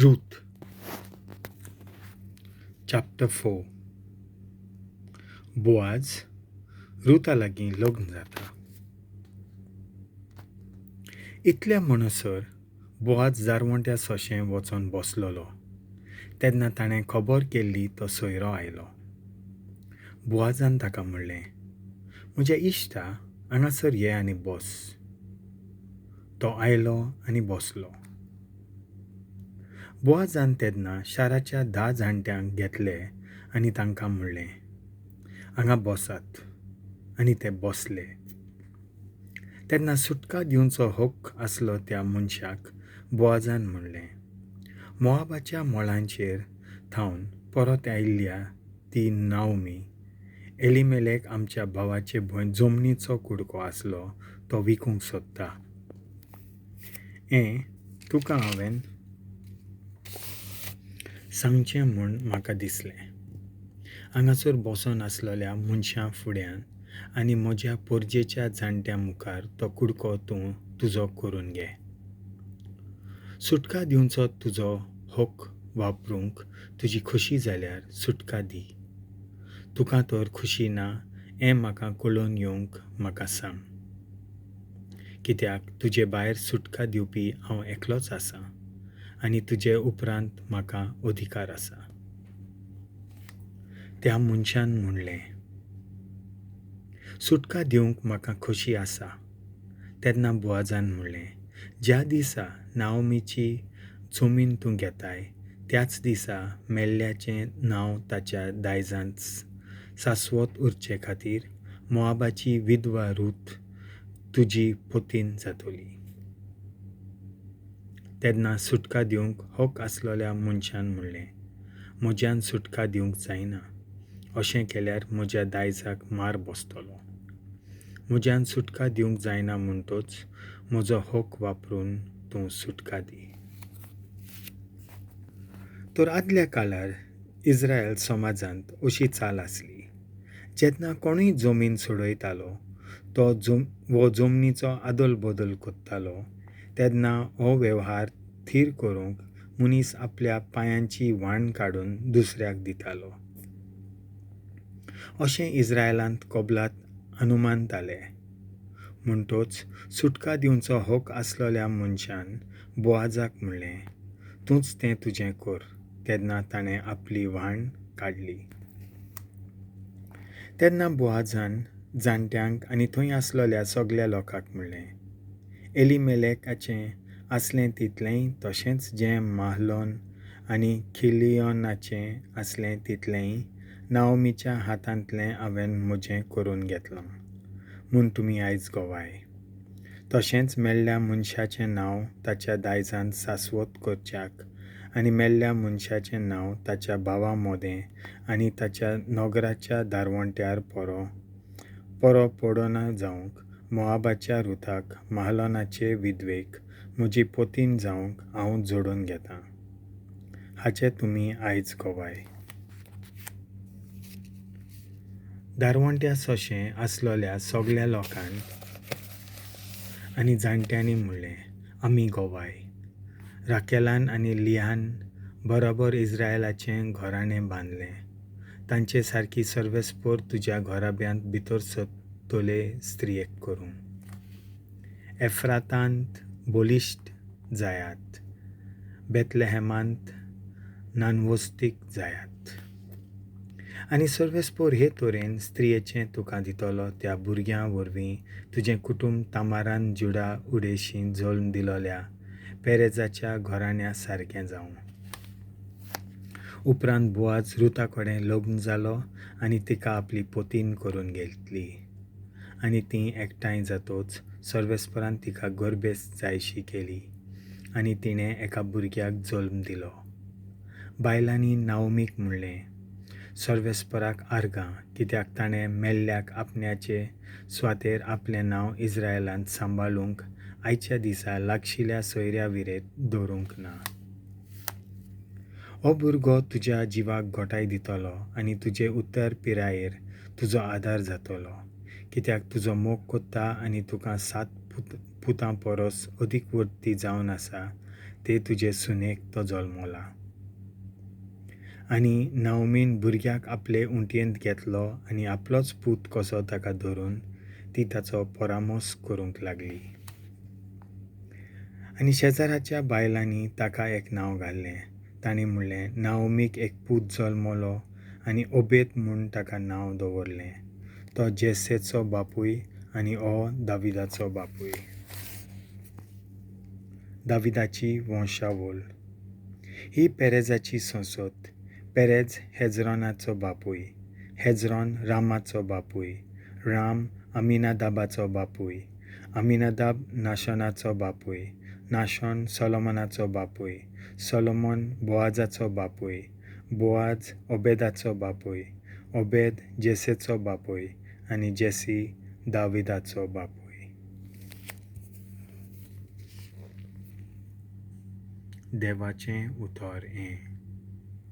Ruth chapter 4. Boaz Rutha लागीं लग्न जाता. इतल्या म्हणसर बोआज जारवंट्या सोंशें वचोन बसलोलो. तेन्ना ताणें खबर केल्ली तो सोयरो आयलो. बोआजान ताका म्हणलें, म्हज्या इश्टा, हांगासर ये आनी बस. तो आयलो आनी बसलो. बोआजान तेन्ना शाराच्या 10 जाणट्यांक घेतले आनी तांकां म्हणलें, हांगा बसात. आनी ते बसले. तेन्ना सुटका दिवचो हक्क आसलो त्या मनशाक बोआजान म्हणलें, मोआबाच्या मोळांचेर थावन परत आयिल्ल्या ती नाओमी, एलिमेलेक आमच्या भावाचे भंय जमनीचो कुडको आसलो तो विकूंक सोदता. तुका हांवें सांगचें म्हूण म्हाका दिसलें. हांगासर बसोन आसलेल्या मनशां फुड्यान आनी म्हज्या पोरजेच्या जाणट्यां मुखार तो कुडको तूं तुजो करून घे. सुटका दिवचो तुजो हक्क वापरूंक तुजी खुशी जाल्यार सुटका दी. तुका तर खुशी ना हें म्हाका कळोवन येवंक म्हाका सांग. कित्याक तुजे भायर सुटका दिवपी हांव एकलोच आसां आनी तुजे उपरांत म्हाका अधिकार आसा. त्या मनशान म्हणलें, सुटका दिवंक म्हाका खोशी आसा. तेन्ना बोआजान म्हणलें, ज्या दिसा नाओमीची जमीन तूं घेताय त्याच दिसा mel'leaचें नांव ताच्या दायजांत सास्वत उरचे खातीर मोआबाची विधवा रूथ तुजी पतीन जातली. तेन्ना सुटका दिवंक हक्क आसलेल्या मनशान म्हणलें, म्हज्यान सुटका दिवंक जायना. अशें केल्यार म्हज्या दायजाक मार बसतलो. म्हज्यान सुटका दिवंक जायना म्हणटच म्हजो हक्क वापरून तूं सुटका दी. तर आदल्या काळार इस्रायल समाजांत अशी चाल आसली. जेन्ना कोणूय जमीन सोडयतालो तो वो जमनीचो आदल बदल कोत्तालो तेन्ना हो वेव्हार थीर करूंक मनीस आपल्या पांयांची व्हाण काडून दुसऱ्याक दितालो. अशें इस्रायलांत कबलात अनुमानताले. म्हणटच सुटका दिवचो हक्क आसलेल्या मनशान बोआजाक म्हणलें, तूंच तें तुजें कर. तेन्ना ताणें आपली व्हाण काडली. तेन्ना बोआजान जाणट्यांक आनी थंय आसलेल्या सगळ्या लोकांक म्हणलें, एलिमेलेकाचें आसलें तितलेंय तशेंच जें माhlon आनी खिलियोनाचें आसलें तितलेंय नाओमीच्या हातांतलें हांवें म्हजें करून घेतलां म्हूण तुमी आयज गोवाय. तशेंच mel'lea मनशाचें नांव ताच्या दायजांत सास्वत करच्याक आनी mel'lea मनशाचें नांव ताच्या भावा मोदें आनी ताच्या नोगराच्या दारवंट्यार परो पडोना जावंक मोआबाच्या रुथाक माhlonचे विधवेक म्हजी पतीन जावंक हांव जोडून घेतां. हाचे तुमी आयज गोवाय. दारवंट्या सोंशें आसलेल्या सगळ्या लोकांनी आनी जाणट्यांनी म्हणलें, आमी गोवाय. राकेलान आनी लियान बरोबर इस्रायलाचें घराणें बांदलें. तांचे सारकी सर्वेस्पर तुज्या घराब्यांत भितर सरतले स्त्रियेक करूं. एफ्रातांत बोलिश्ट जायात. बेथलेहेमांत नानवस्तीक जायात. आनी सर्वेस्पर हे तरेन स्त्रियेचें तुका दितलो त्या भुरग्यां वरवीं तुजें कुटुंब तामारान जुडा उडेशीं जल्म दिलोल्या पेरेजाच्या घराण्या सारकें जावं. उपरांत बोआज रुथा कडेन लग्न जालो आनी तिका आपली पतीन करून घेतली. आनी ती एकठांय जातच सर्वेस्परान तिका गर्भेस जायशी केली आनी तिणें एका भुरग्याक जल्म दिलो. बायलांनी नाओमीक म्हणलें, सर्वेस्पराक आर्गां, कित्याक ताणें mel'leaक आपण्याचे स्वातेर आपलें नांव इस्रायलांत सांबाळूंक आयच्या दिसा लागशिल्ल्या सोयऱ्या विरेत दवरूंक ना. हो भुरगो तुज्या जिवाक घोटाय दितलो आनी तुजे उतर पिरायेर तुजो आदार जातलो. कित्याक तुजो मोग कोत्ता आनी तुका 7 पुतां परस अदीक वर्ती जावन आसा ते तुजे सुनेक तो जल्मला. आनी नाओमीन भुरग्याक आपले उंटयेंत घेतलो आनी आपलोच पूत कसो ताका धरून ती ताचो परामोस करूंक लागली. आनी शेजाराच्या बायलांनी ताका एक नांव घाल्लें. तांणी म्हणलें, नाओमीक एक पूत जल्मलो आनी ओबेद म्हूण ताका नांव दवरलें. तो जेसेचो बापूय आनी हो दाविदाचो बापूय. दाविदाची वंशावळ. ही पेरेजाची संसद. पेरेज हेजरोनाचो बापूय. हेजरोन रामाचो बापूय. राम अमिनादाबाचो बापूय. अमिनादाब नाशोनाचो बापूय. नाशोन सोलोमोनाचो बापूय. सोलोमोन बोआजाचो बापूय. बोआज ओबेदाचो बापूय. ओबेद जेसेचो बापूय आनी जेसी दाविदाचो बापूय. देवाचें उतर हें.